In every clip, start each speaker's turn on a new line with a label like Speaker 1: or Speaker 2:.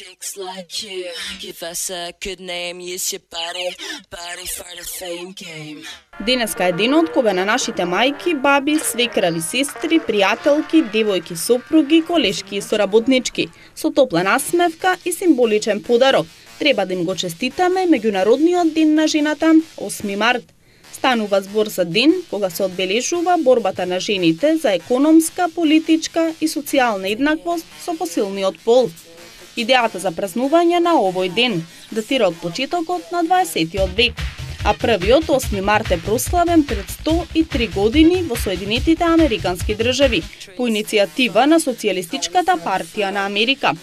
Speaker 1: chicks like you. Give us a good name, use your body for the fame game.
Speaker 2: Денеска е денот кога на нашите мајки, баби, свекрави, сестри, пријателки, девојки, сопруги, колешки и соработнички со топла насмевка и символичен подарок треба да им го честитаме меѓународниот ден на жената 8 март. Станува збор за ден кога се одбележува борбата на жените за економска, политичка и социјална еднаквост со посилниот пол. Идејата за празнување на овој ден датира од почетокот на 20 век, а првиот 8 март е прославен пред 103 години во Соединетите Американски држави по иницијатива на Социјалистичката партија на Америка.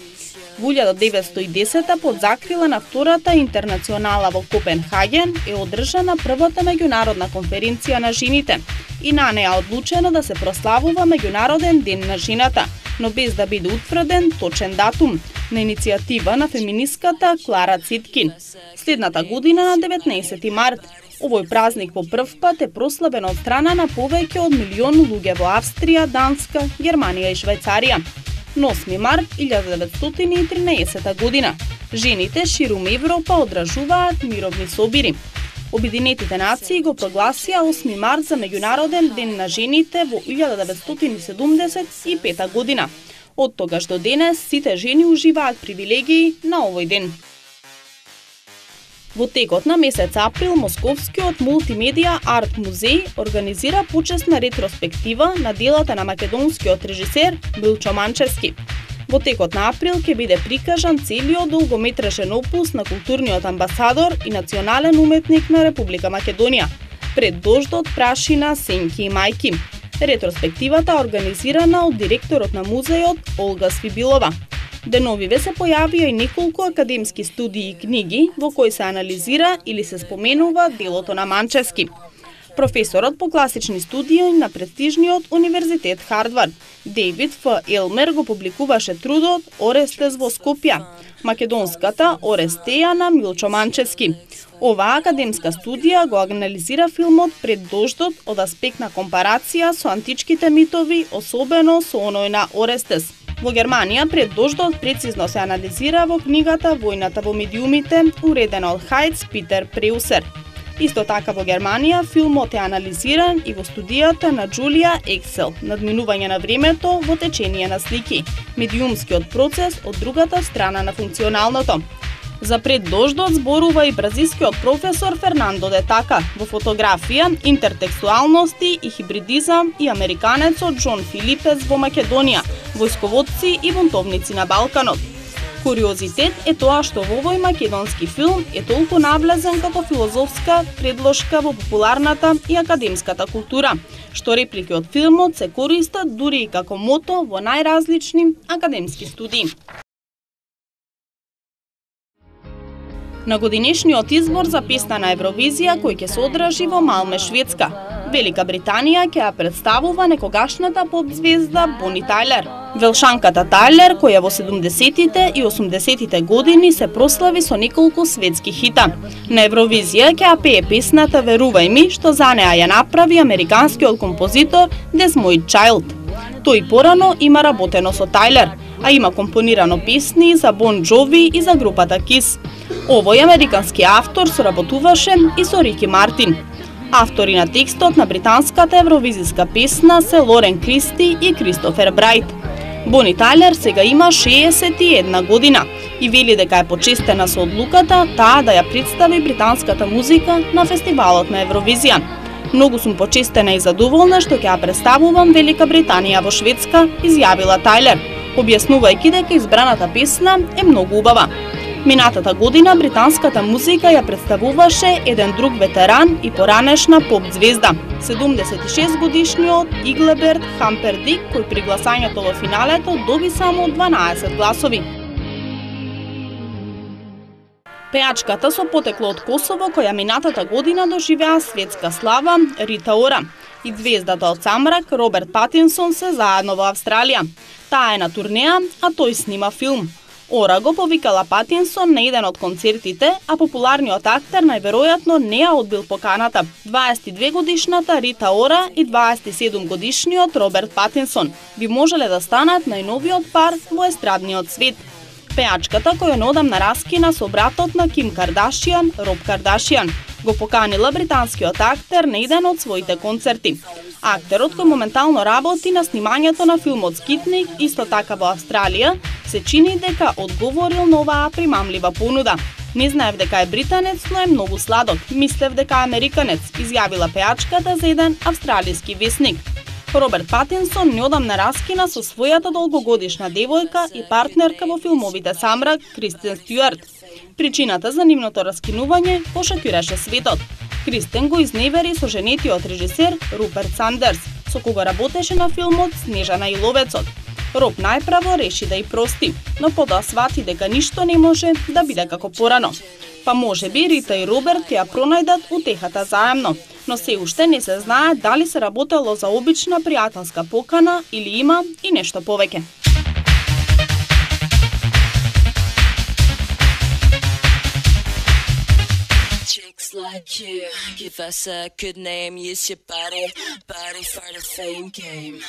Speaker 2: Во 1910 под закрила на Втората интернационала во Копенхаген е одржана првата меѓународна конференција на жените и на неа одлучено да се прославува Меѓународен ден на жената, но без да биде утврден точен датум, на иницијатива на феминистката Клара Цеткин. Следната година на 19 март, овој празник по прв пат е прославен од страна на повеќе од милион луѓе во Австрија, Данска, Германија и Швајцарија. На 8 март 1913 година, жените ширум Европа одражуваат мировни собири. Обединетите нации го прогласија 8 март за Меѓународен ден на жените во 1975 година. Од тогаш до денес сите жени уживаат привилегии на овој ден. Во текот на месец април, Московскиот мултимедија арт музеј организира почесна ретроспектива на делата на македонскиот режисер Милчо Манчевски. Во текот на април ќе биде прикажан целиот долгометражен опус на културниот амбасадор и национален уметник на Република Македонија, Пред дождот, прашина, сенки и мајки. Ретроспективата е организирана од директорот на музејот Олга Свибилова. Деновиве се појавија и неколку академски студии и книги во кои се анализира или се споменува делото на Манчевски. Професорот по класични студии на престижниот универзитет Хардвард, Дейвид Ф. Елмер, го публикуваше трудот Орестес во Скопје, македонската Орестеја на Милчо Манчевски. Оваа академска студија го анализира филмот Пред дождот од аспект на компарација со античките митови, особено со оној на Орестес. Во Германија Пред дождот прецизно се анализира во книгата Војната во медиумите, уредена од Хајц Питер Преусер. Исто така во Германија филмот е анализиран и во студијата на Джулија Ексел, надминување на времето во течение на слики, медиумскиот процес од другата страна на функционалното. За Пред дождот зборува и бразилскиот професор Фернандо де Така во фотографија, интертекстуалности и хибридизам и американецот Џон Филипес во Македонија, војсководци и бунтовници на Балканот. Куриозитет е тоа што во овој македонски филм е толку навлезен како филозофска предложка во популарната и академската култура, што реплики од филмот се користат дури и како мото во најразлични академски студии. На годинешниот избор за песна на Евровизија кој ќе се одржи во Малме, Шведска, Велика Британија ќе ја представува некогашната поп-звезда Бони Тајлер. Велшанката Тајлер, која во 70-тите и 80-тите години се прослави со неколку светски хита. На Евровизија ќе ја пее песната Верувај ми, што за неа ја направи американскиот композитор Десмонд Чайлд. Тој порано има работено со Тајлер, а има компонирано песни за Бон Џови и за групата Кис. Овој американски автор соработуваше и со Рики Мартин. Автори на текстот на британската евровизиска песна се Лорен Кристи и Кристофер Брайт. Бони Тајлер сега има 61 година и вели дека е почестена со одлуката таа да ја представи британската музика на фестивалот на Евровизија. Многу сум почестена и задоволна што ќе ја представувам Велика Британија во Шведска, изјавила Тајлер, објаснувајќи дека избраната песна е многу убава. Минатата година британската музика ја представуваше еден друг ветеран и поранешна поп-звезда, 76 годишниот Иглеберт Хампердик, кој при гласањето во финалето доби само 12 гласови. Пеачката со потекло од Косово, која минатата година доживеа светска слава, Рита Ора, и звездата од Самрак, Роберт Патинсон, се заедно во Австралија. Таа е на турнеа, а тој снима филм. Ора го повикала Патинсон на еден од концертите, а популарниот актер најверојатно не ја одбил поканата. 22 годишната Рита Ора и 27 годишниот Роберт Патинсон би можеле да станат најновиот пар во естрадниот свет. Пеачката која неодамна раскина со братот на Ким Кардашијан, Роб Кардашијан, го поканила британскиот актер на еден од своите концерти. Актерот кој моментално работи на снимањето на филмот Скитник, исто така во Австралија, се чини дека одговорил на оваа примамлива понуда. Не знаев дека е британец, но е многу сладок. Мислев дека е американец, изјавила пеачката за еден австралиски весник. Роберт Патинсон неодамна раскина со својата долгогодишна девојка и партнерка во филмовите Самрак, Кристен Стюарт. Причината за нивното раскинување го шокираше светот. Кристен го изневери со женетиот режисер Руперт Сандерс, со кога работеше на филмот Снежана и ловецот. Роб најправо реши да ја прости, но потоа свати дека ништо не може да биде како порано. Па можеби Рита и Роберт ќе ја пронајдат утехата заемно, но се уште не се знае дали се работело за обична пријателска покана или има и нешто повеќе.
Speaker 1: Chicks like you give us a good name, use your body for the fame game.